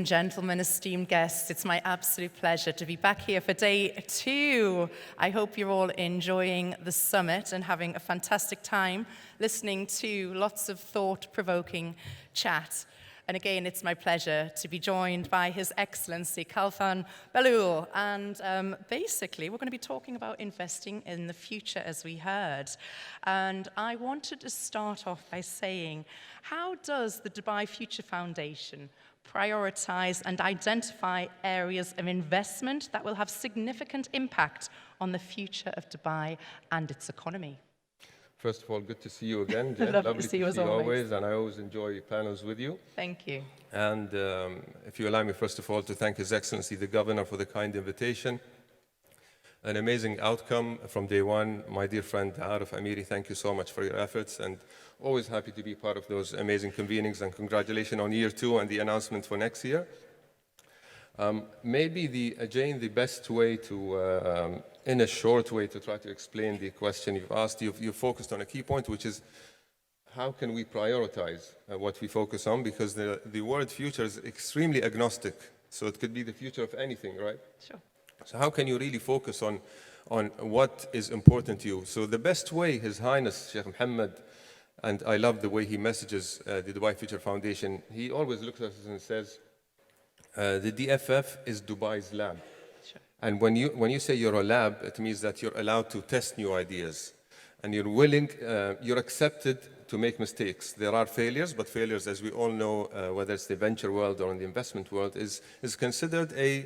gentlemen, esteemed guests, it's my absolute pleasure to be back here for day 2. I hope you're all enjoying the summit and having a fantastic time listening to lots of thought-provoking chat. And again, it's my pleasure to be joined by His Excellency Khalfan Belhoul. And basically, we're going to be talking about investing in the future, as we heard. And I wanted to start off by saying, how does the Dubai Future Foundation prioritize and identify areas of investment that will have significant impact on the future of Dubai and its economy? First of all, good to see you again, Jen. Lovely to see you as always. And I always enjoy panels with you. Thank you. And if you allow me, first of all, to thank His Excellency the Governor for the kind invitation. An amazing outcome from day one. My dear friend Arif Amiri, thank you so much for your efforts, and always happy to be part of those amazing convenings, and congratulations on year 2 and the announcement for next year. Maybe, Jane, the best way to, in a short way, to try to explain the question you've asked, you've focused on a key point, which is how can we prioritize what we focus on? Because the word future is extremely agnostic, so it could be the future of anything, right? Sure. So how can you really focus on what is important to you? So the best way, His Highness Sheikh Mohammed, and I love the way he messages the Dubai Future Foundation, he always looks at us and says, the DFF is Dubai's lab. Sure. And when you say you're a lab, it means that you're allowed to test new ideas. And you're willing, you're accepted to make mistakes. There are failures, but failures, as we all know, whether it's the venture world or in the investment world, is considered a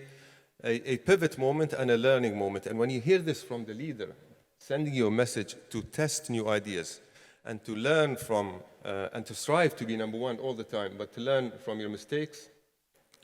pivot moment and a learning moment. And when you hear this from the leader, sending you a message to test new ideas and to learn from, and to strive to be number one all the time, but to learn from your mistakes,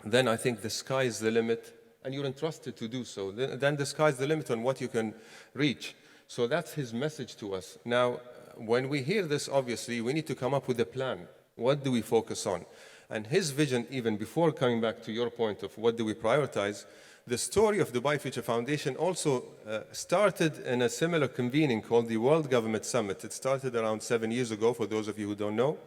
then I think the sky is the limit, and you're entrusted to do so. Then the sky is the limit on what you can reach. So that's his message to us. Now, when we hear this, obviously, we need to come up with a plan. What do we focus on? And his vision, even before coming back to your point of what do we prioritize, the story of Dubai Future Foundation also started in a similar convening called the World Government Summit. It started around 7 years ago, for those of you who don't know.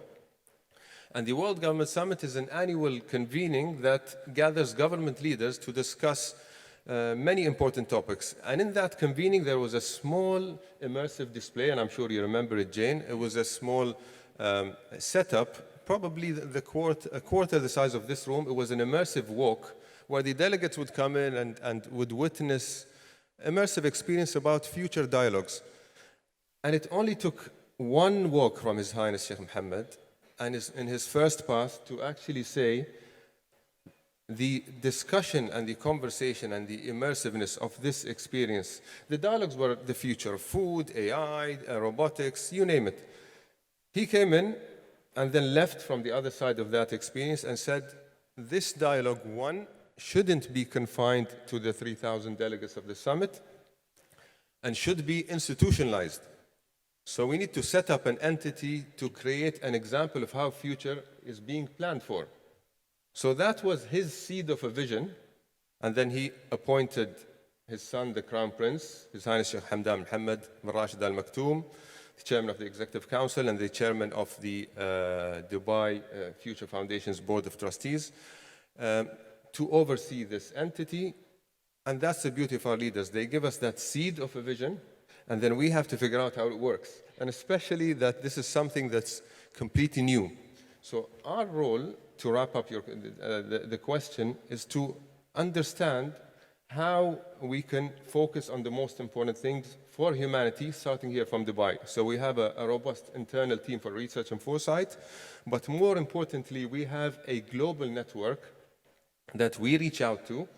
And the World Government Summit is an annual convening that gathers government leaders to discuss many important topics. And in that convening, there was a small immersive display, and I'm sure you remember it, Jane. It was a small setup, probably a quarter the size of this room. It was an immersive walk where the delegates would come in and would witness immersive experience about future dialogues. And it only took one walk from His Highness Sheikh Mohammed and in his first path to actually say the discussion and the conversation and the immersiveness of this experience. The dialogues were the future of food, AI, robotics, you name it. He came in and then left from the other side of that experience and said, this dialogue, one, shouldn't be confined to the 3,000 delegates of the summit and should be institutionalized. So we need to set up an entity to create an example of how future is being planned for. So that was his seed of a vision. And then he appointed his son, the Crown Prince, His Highness Sheikh Hamdan Mohammed bin Rashid Al Maktoum, the chairman of the Executive Council and the chairman of the Dubai Future Foundation's Board of Trustees, to oversee this entity. And that's the beauty of our leaders. They give us that seed of a vision, and then we have to figure out how it works. And especially that this is something that's completely new. So our role, to wrap up the question, is to understand how we can focus on the most important things for humanity, starting here from Dubai. So we have a robust internal team for research and foresight, but more importantly, we have a global network that we reach out to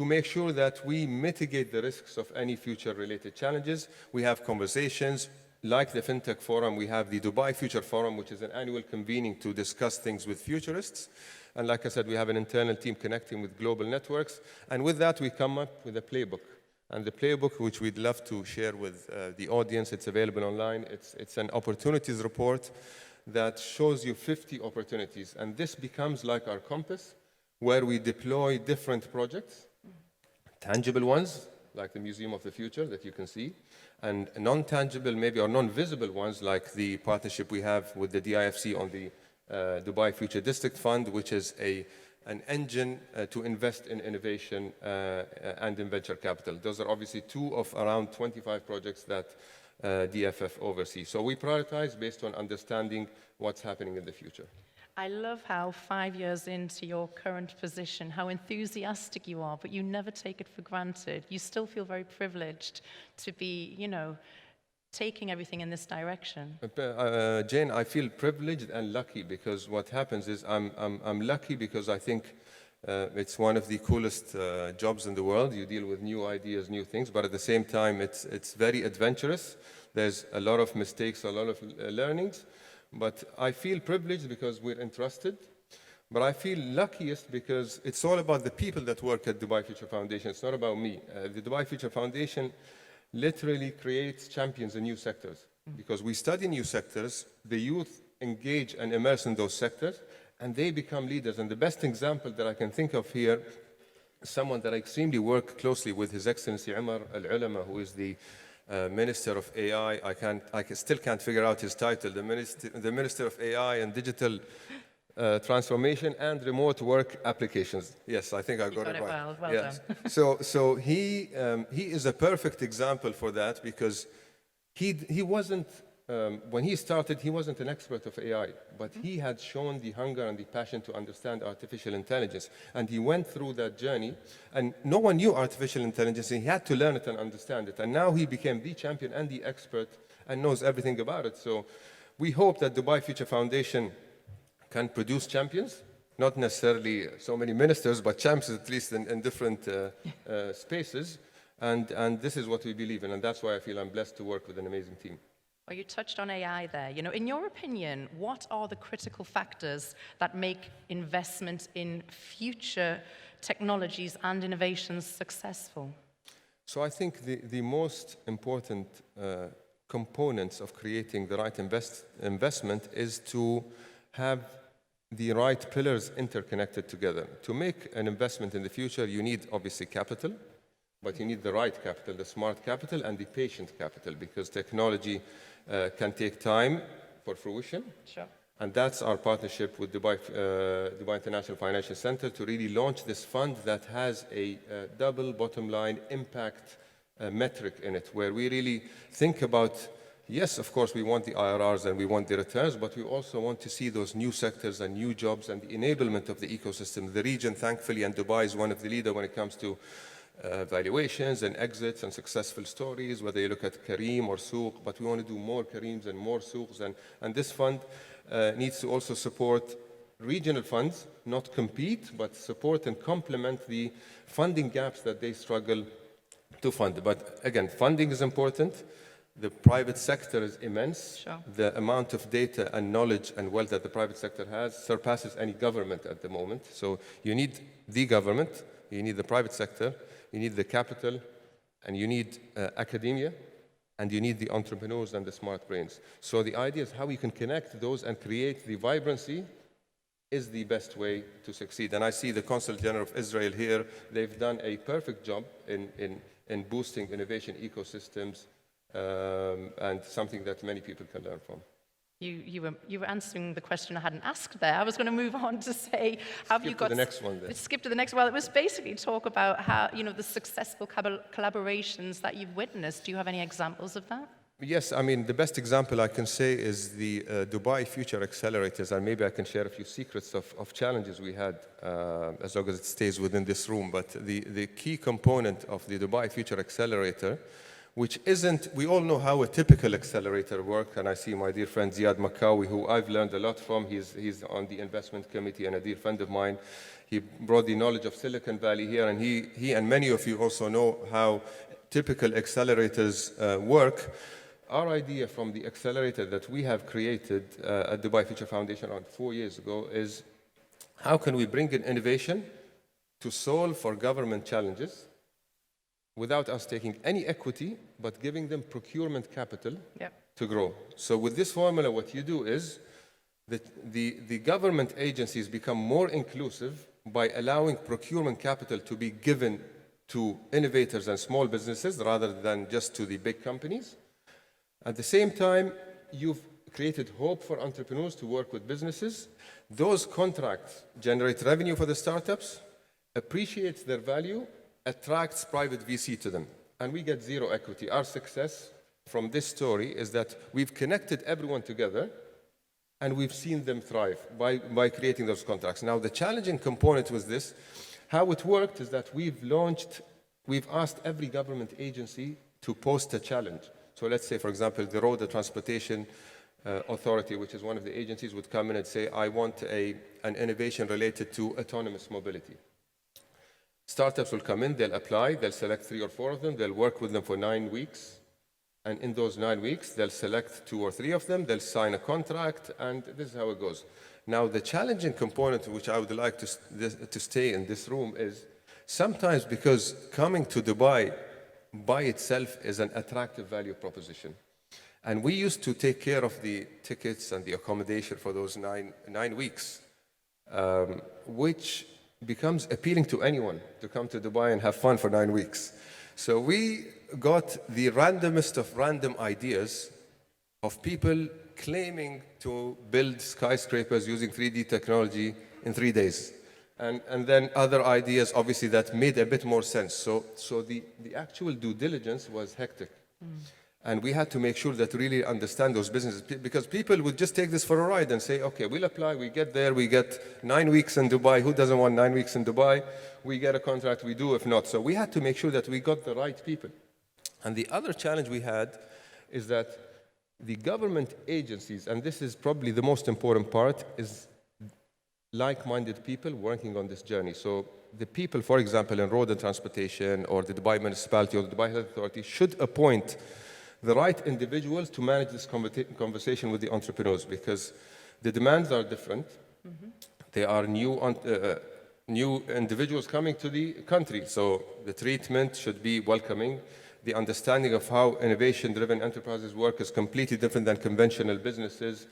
make sure that we mitigate the risks of any future-related challenges. We have conversations like the FinTech Forum. We have the Dubai Future Forum, which is an annual convening to discuss things with futurists. And like I said, we have an internal team connecting with global networks. And with that, we come up with a playbook. And the playbook, which we'd love to share with the audience, it's available online. It's an opportunities report that shows you 50 opportunities. And this becomes like our compass, where we deploy different projects, tangible ones, like the Museum of the Future that you can see, and non-tangible, maybe, or non-visible ones, like the partnership we have with the DIFC on the Dubai Future District Fund, which is a an engine to invest in innovation and in venture capital. Those are obviously two of around 25 projects that DFF oversees. So we prioritize based on understanding what's happening in the future. I love how 5 years into your current position, how enthusiastic you are, but you never take it for granted. You still feel very privileged to be, taking everything in this direction. Jane, I feel privileged and lucky because what happens is I'm lucky because I think it's one of the coolest jobs in the world. You deal with new ideas, new things, but at the same time, it's very adventurous. There's a lot of mistakes, a lot of learnings. But I feel privileged because we're entrusted. But I feel luckiest because it's all about the people that work at Dubai Future Foundation. It's not about me. The Dubai Future Foundation literally creates champions in new sectors. Because we study new sectors, the youth engage and immerse in those sectors, and they become leaders. And the best example that I can think of here is someone that I extremely work closely with, His Excellency Umar Al-Ulama, who is the Minister of AI. I still can't figure out his title. The Minister of AI and Digital Transformation and Remote Work Applications. Yes, I think I got it right. Well yes. done. So he is a perfect example for that because he wasn't. When he started, he wasn't an expert of AI, but he had shown the hunger and the passion to understand artificial intelligence. And he went through that journey, and no one knew artificial intelligence, and he had to learn it and understand it. And now he became the champion and the expert and knows everything about it. So we hope that Dubai Future Foundation can produce champions, not necessarily so many ministers, but champions at least in different spaces. And this is what we believe in, and that's why I feel I'm blessed to work with an amazing team. Well, you touched on AI there. In your opinion, what are the critical factors that make investment in future technologies and innovations successful? So I think the most important components of creating the right investment is to have the right pillars interconnected together. To make an investment in the future, you need obviously capital, but you need the right capital, the smart capital, and the patient capital, because technology can take time for fruition. Sure. And that's our partnership with Dubai International Financial Center to really launch this fund that has a double bottom line impact metric in it, where we really think about, yes, of course, we want the IRRs and we want the returns, but we also want to see those new sectors and new jobs and the enablement of the ecosystem. The region, thankfully, and Dubai is one of the leaders when it comes to valuations and exits and successful stories, whether you look at Kareem or Souq, but we want to do more Kareems and more Souqs. And this fund needs to also support regional funds, not compete, but support and complement the funding gaps that they struggle to fund. But again, funding is important. The private sector is immense. Sure. The amount of data and knowledge and wealth that the private sector has surpasses any government at the moment. So you need the government, you need the private sector, you need the capital, and you need academia, and you need the entrepreneurs and the smart brains. So the idea is how we can connect those and create the vibrancy is the best way to succeed. And I see the Consul General of Israel here. They've done a perfect job in boosting innovation ecosystems, and something that many people can learn from. You were answering the question I hadn't asked there. I was going to move on to say, have you got... Skip to the next one then. Skip to the next. Well, it was basically talk about how, the successful collaborations that you've witnessed. Do you have any examples of that? Yes, I mean, the best example I can say is the Dubai Future Accelerators, and maybe I can share a few secrets of challenges we had, as long as it stays within this room. But the key component of the Dubai Future Accelerator, which isn't, we all know how a typical accelerator works, and I see my dear friend Ziad Makawi, who I've learned a lot from. He's on the investment committee and a dear friend of mine. He brought the knowledge of Silicon Valley here, and he and many of you also know how typical accelerators work. Our idea from the accelerator that we have created at Dubai Future Foundation around 4 years ago is how can we bring in innovation to solve for government challenges without us taking any equity, but giving them procurement capital to grow. So with this formula, what you do is that the government agencies become more inclusive by allowing procurement capital to be given to innovators and small businesses rather than just to the big companies. At the same time, you've created hope for entrepreneurs to work with businesses. Those contracts generate revenue for the startups, appreciates their value, attracts private VC to them, and we get zero equity. Our success from this story is that we've connected everyone together and we've seen them thrive by creating those contracts. Now, the challenging component with this, how it worked is that we've asked every government agency to post a challenge. So let's say, for example, the Road and Transportation Authority, which is one of the agencies, would come in and say, I want an innovation related to autonomous mobility. Startups will come in, they'll apply, they'll select 3 or 4 of them, they'll work with them for 9 weeks. And in those 9 weeks, they'll select 2 or 3 of them, they'll sign a contract, and this is how it goes. Now, the challenging component, which I would like to stay in this room, is sometimes because coming to Dubai by itself is an attractive value proposition. And we used to take care of the tickets and the accommodation for those nine weeks, which becomes appealing to anyone to come to Dubai and have fun for 9 weeks. So we got the randomest of random ideas of people claiming to build skyscrapers using 3D technology in 3 days. And then other ideas, obviously, that made a bit more sense. So the actual due diligence was hectic. And we had to make sure that we really understand those businesses, because people would just take this for a ride and say, okay, we'll apply, we get there, we get 9 weeks in Dubai. Who doesn't want 9 weeks in Dubai? We get a contract, we do, if not. So we had to make sure that we got the right people. And the other challenge we had is that the government agencies, and this is probably the most important part, is like-minded people working on this journey. So the people, for example, in road and transportation, or the Dubai municipality, or the Dubai Health Authority, should appoint the right individuals to manage this conversation with the entrepreneurs, because the demands are different. They are new individuals coming to the country, so the treatment should be welcoming. The understanding of how innovation-driven enterprises work is completely different than conventional businesses,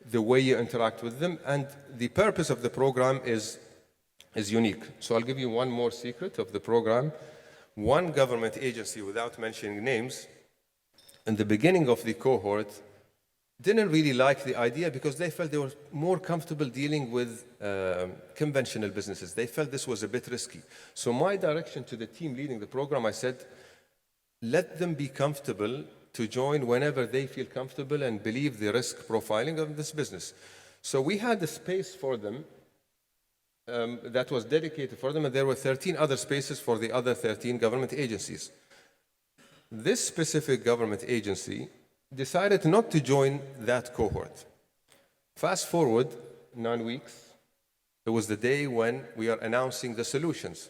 the way you interact with them, and the purpose of the program is unique. So I'll give you one more secret of the program. One government agency, without mentioning names, in the beginning of the cohort, didn't really like the idea because they felt they were more comfortable dealing with conventional businesses. They felt this was a bit risky. So my direction to the team leading the program, I said, let them be comfortable to join whenever they feel comfortable and believe the risk profiling of this business. So we had a space for them that was dedicated for them, and there were 13 other spaces for the other 13 government agencies. This specific government agency decided not to join that cohort. Fast forward 9 weeks, it was the day when we are announcing the solutions.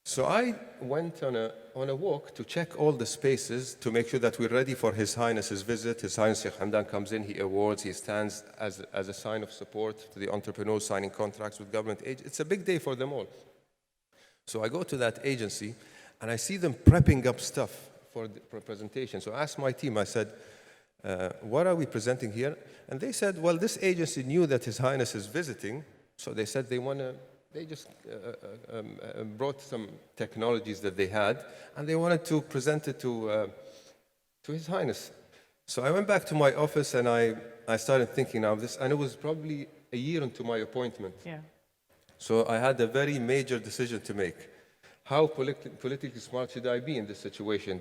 So I went on a walk to check all the spaces to make sure that we're ready for His Highness's visit. His Highness Sheikh Hamdan comes in, he awards, he stands as a sign of support to the entrepreneurs signing contracts with government agents. It's a big day for them all. So I go to that agency and I see them prepping up stuff for the presentation. So I asked my team, I said, what are we presenting here? And they said, well, this agency knew that His Highness is visiting, so they said they just brought some technologies that they had, and they wanted to present it to His Highness. So I went back to my office and I started thinking now this, and it was probably a year into my appointment. Yeah. So I had a very major decision to make. How politically smart should I be in this situation?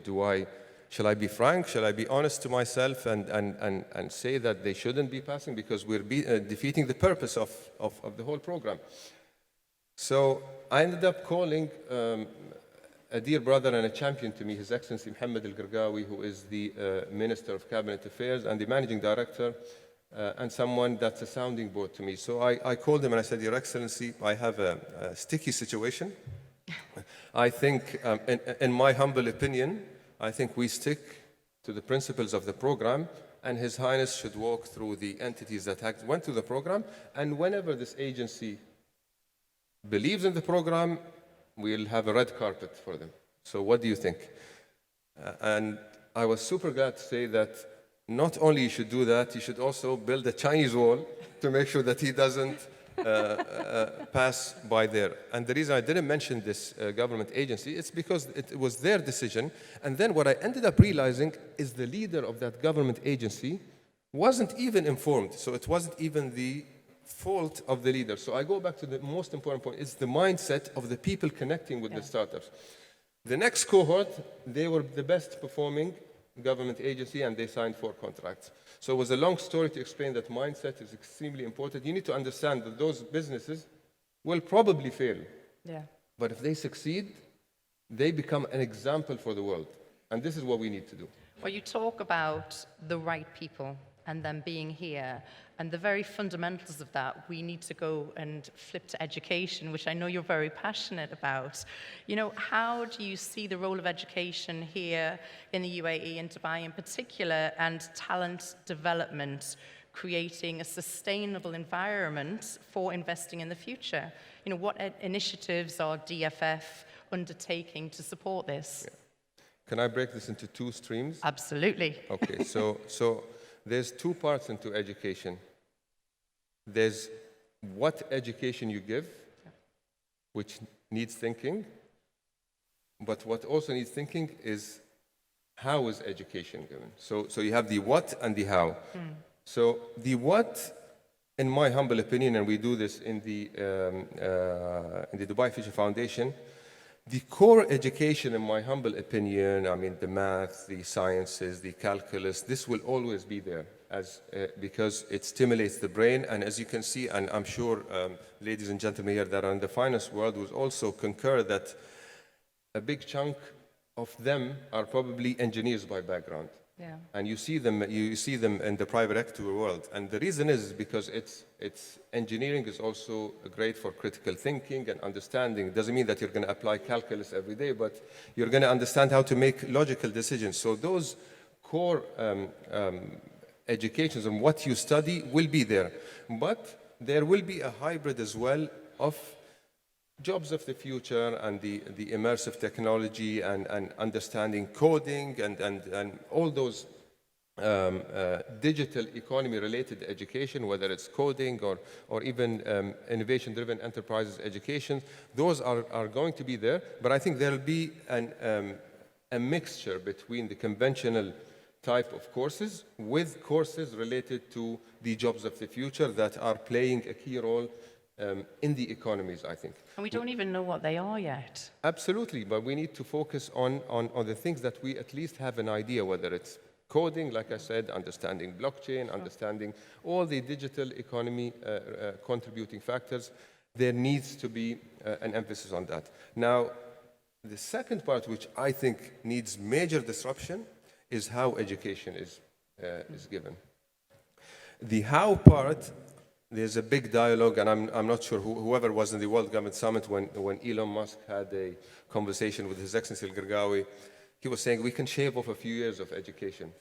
Shall I be frank? Shall I be honest to myself and say that they shouldn't be passing because we're defeating the purpose of the whole program? So I ended up calling a dear brother and a champion to me, His Excellency Mohammed Al-Gargawi, who is the Minister of Cabinet Affairs and the Managing Director, and someone that's a sounding board to me. So I called him and I said, Your Excellency, I have a sticky situation. I think, in my humble opinion, I think we stick to the principles of the program, and His Highness should walk through the entities that went through the program, and whenever this agency believes in the program, we'll have a red carpet for them. So what do you think? And I was super glad to say that not only you should do that, you should also build a Chinese wall to make sure that he doesn't pass by there. And the reason I didn't mention this government agency, it's because it was their decision. And then what I ended up realizing is the leader of that government agency wasn't even informed. So it wasn't even the fault of the leader. So I go back to the most important point. It's the mindset of the people connecting with the startups. The next cohort, they were the best performing government agency and they signed 4 contracts. So it was a long story to explain that mindset is extremely important. You need to understand that those businesses will probably fail. Yeah. But if they succeed, they become an example for the world. And this is what we need to do. Well, you talk about the right people and them being here, and the very fundamentals of that, we need to go and flip to education, which I know you're very passionate about. You know, how do you see the role of education here in the UAE and Dubai in particular, and talent development, creating a sustainable environment for investing in the future? You know, what initiatives are DFF undertaking to support this? Yeah. Can I break this into 2 streams? Absolutely. Okay, so there's 2 parts into education. There's what education you give, which needs thinking, but what also needs thinking is how is education given? So you have the what and the how. So the what, in my humble opinion, and we do this in the Dubai Future Foundation, the core education, in my humble opinion, I mean the math, the sciences, the calculus, this will always be there because it stimulates the brain. And as you can see, and I'm sure ladies and gentlemen here that are in the finance world will also concur that a big chunk of them are probably engineers by background. Yeah. And you see them in the private equity world. And the reason is because it's engineering is also great for critical thinking and understanding. It doesn't mean that you're going to apply calculus every day, but you're going to understand how to make logical decisions. So those core educations and what you study will be there. But there will be a hybrid as well of jobs of the future and the immersive technology and understanding coding and all those digital economy related education, whether it's coding or even innovation-driven enterprises education. Those are going to be there, but I think there'll be a mixture between the conventional type of courses with courses related to the jobs of the future that are playing a key role in the economies, I think. And we don't even know what they are yet. Absolutely, but we need to focus on the things that we at least have an idea, whether it's coding, like I said, understanding blockchain, understanding all the digital economy contributing factors. There needs to be an emphasis on that. Now, the second part, which I think needs major disruption, is how education is given. The how part, there's a big dialogue, and I'm not sure whoever was in the World Government Summit when Elon Musk had a conversation with His Excellency Al-Gargawi, he was saying we can shave off a few years of education.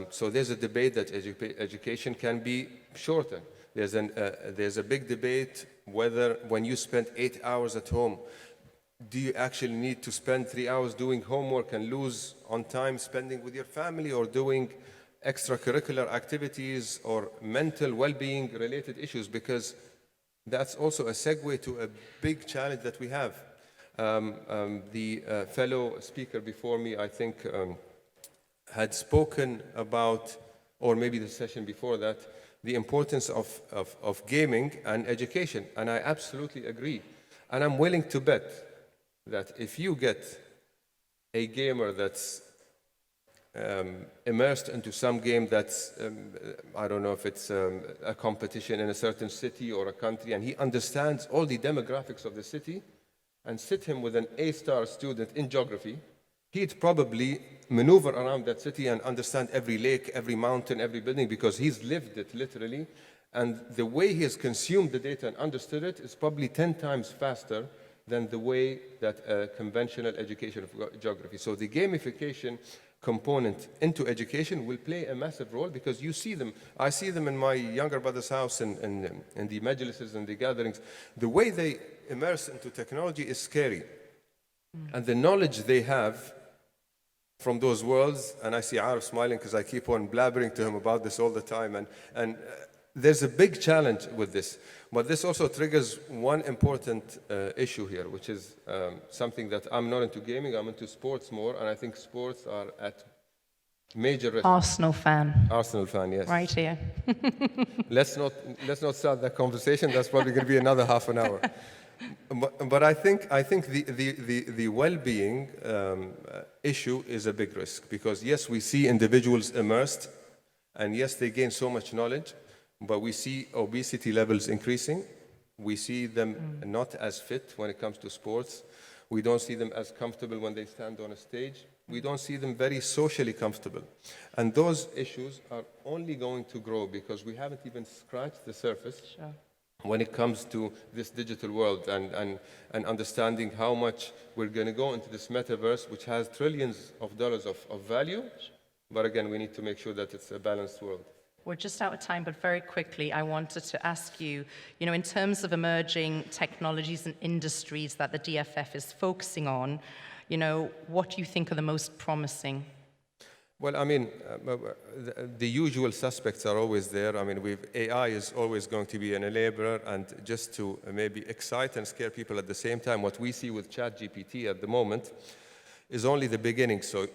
So there's a debate that education can be shorter. There's a big debate whether when you spend 8 hours at home, do you actually need to spend 3 hours doing homework and lose on time spending with your family or doing extracurricular activities or mental well-being related issues, because that's also a segue to a big challenge that we have. The fellow speaker before me, I think, had spoken about, or maybe the session before that, the importance of gaming and education, and I absolutely agree. And I'm willing to bet that if you get a gamer that's immersed into some game that's, I don't know if it's a competition in a certain city or a country, and he understands all the demographics of the city, and sit him with an A-star student in geography, he'd probably maneuver around that city and understand every lake, every mountain, every building, because he's lived it literally. And the way he has consumed the data and understood it is probably 10 times faster than the way that conventional education of geography. So the gamification component into education will play a massive role, because you see them. I see them in my younger brother's house in the majlises and the gatherings. The way they immerse into technology is scary. And the knowledge they have from those worlds, and I see Arif smiling because I keep on blabbering to him about this all the time, and there's a big challenge with this. But this also triggers one important issue here, which is something that I'm not into gaming, I'm into sports more, and I think sports are at Major risk. Arsenal fan, Arsenal fan, yes. right here. Let's not start that conversation. That's probably going to be another half an hour. But I think the well-being issue is a big risk because yes, we see individuals immersed, and yes, they gain so much knowledge, but we see obesity levels increasing. We see them not as fit when it comes to sports. We don't see them as comfortable when they stand on a stage. We don't see them very socially comfortable. And those issues are only going to grow because we haven't even scratched the surface when it comes to this digital world and understanding how much we're going to go into this metaverse, which has trillions of dollars of value. But again, we need to make sure that it's a balanced world. We're just out of time, but very quickly, I wanted to ask you, in terms of emerging technologies and industries that the DFF is focusing on, what do you think are the most promising? Well, I mean, the usual suspects are always there. I mean, AI is always going to be an enabler, and just to maybe excite and scare people at the same time, what we see with ChatGPT at the moment is only the beginning. So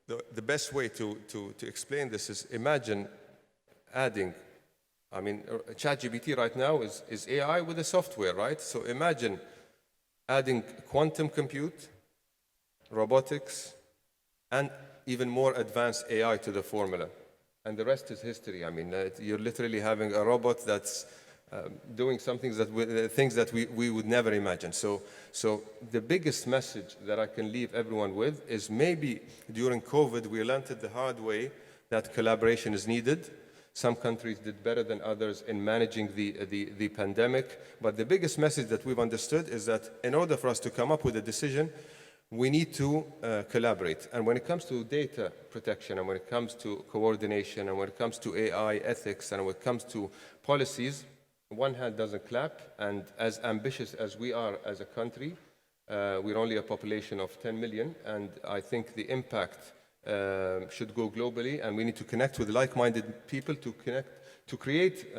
the best way to explain this is imagine adding, I mean, ChatGPT right now is AI with the software, right? So imagine adding quantum compute, robotics, and even more advanced AI to the formula. And the rest is history. I mean, you're literally having a robot that's doing things that we would never imagine. So the biggest message that I can leave everyone with is maybe during COVID, we learned it the hard way that collaboration is needed. Some countries did better than others in managing the pandemic. But the biggest message that we've understood is that in order for us to come up with a decision, we need to collaborate. And when it comes to data protection, and when it comes to coordination, and when it comes to AI ethics, and when it comes to policies, one hand doesn't clap. And as ambitious as we are as a country, we're only a population of 10 million. And I think the impact should go globally. And we need to connect with like-minded people to create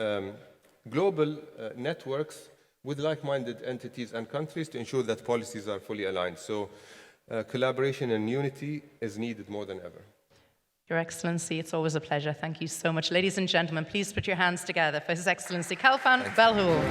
global networks with like-minded entities and countries to ensure that policies are fully aligned. So collaboration and unity is needed more than ever. Your Excellency, it's always a pleasure. Thank you so much. Ladies and gentlemen, please put your hands together for His Excellency Khalfan Belhoul.